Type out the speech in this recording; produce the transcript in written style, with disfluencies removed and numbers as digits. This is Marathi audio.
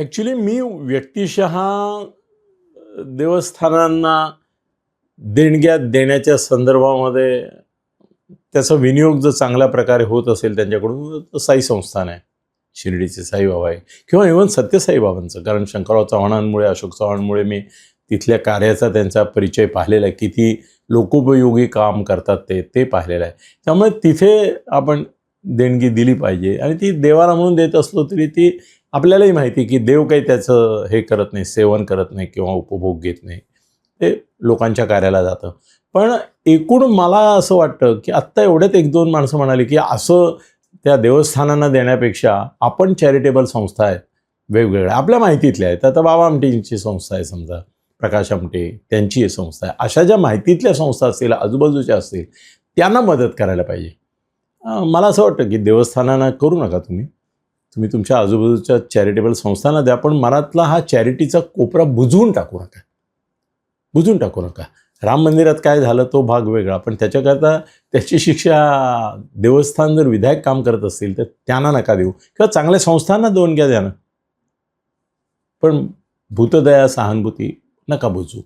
ॲक्च्युली मी व्यक्तिशः देवस्थानांना देणग्या देण्याच्या संदर्भामध्ये त्याचा विनियोग जर चांगल्या प्रकारे होत असेल त्यांच्याकडून तर साई संस्थान आहे, शिर्डीचे साईबाबा आहे किंवा इव्हन सत्यसाई बाबांचं. कारण शंकरराव चव्हाणांमुळे, अशोक चव्हाणमुळे मी तिथल्या कार्याचा त्यांचा परिचय पाहिलेला आहे. किती लोकोपयोगी काम करतात ते पाहिलेलं आहे. त्यामुळे तिथे आपण देणगी दिली पाहिजे. आणि ती देवाला म्हणून देत असलो तरी ती आपल्यालाही माहिती की देव काही त्याचं हे करत नाही, सेवन करत नाही किंवा उपभोग घेत नाही. ते लोकांच्या कार्याला जातं. पण एकूण मला असं वाटतं की आत्ता एवढ्यात एक दोन माणसं म्हणाली की असं त्या देवस्थानांना देण्यापेक्षा आपण चॅरिटेबल संस्था आहेत वेगवेगळ्या आपल्या माहितीतल्या आहेत. आता बाबा आमटेंची संस्था आहे, समजा प्रकाश आमटे त्यांची संस्था आहे. अशा ज्या माहितीतल्या संस्था असतील, आजूबाजूच्या असतील, त्यांना मदत करायला पाहिजे. मला असं वाटतं की देवस्थानांना करू नका तुम्ही तुमच्या आजूबाजूच्या चॅरिटेबल संस्थांना द्या. पण मनातला हा चॅरिटीचा कोपरा बुजवून टाकू नका. राम मंदिरात काय झालं तो भाग वेगळा, पण त्याच्याकरता त्याची शिक्षा देवस्थान जर विधायक काम करत असतील तर त्यांना नका देऊ किंवा चांगल्या संस्थांना देऊन घ्या द्या ना. पण भूतदया, सहानुभूती नका बुजवू.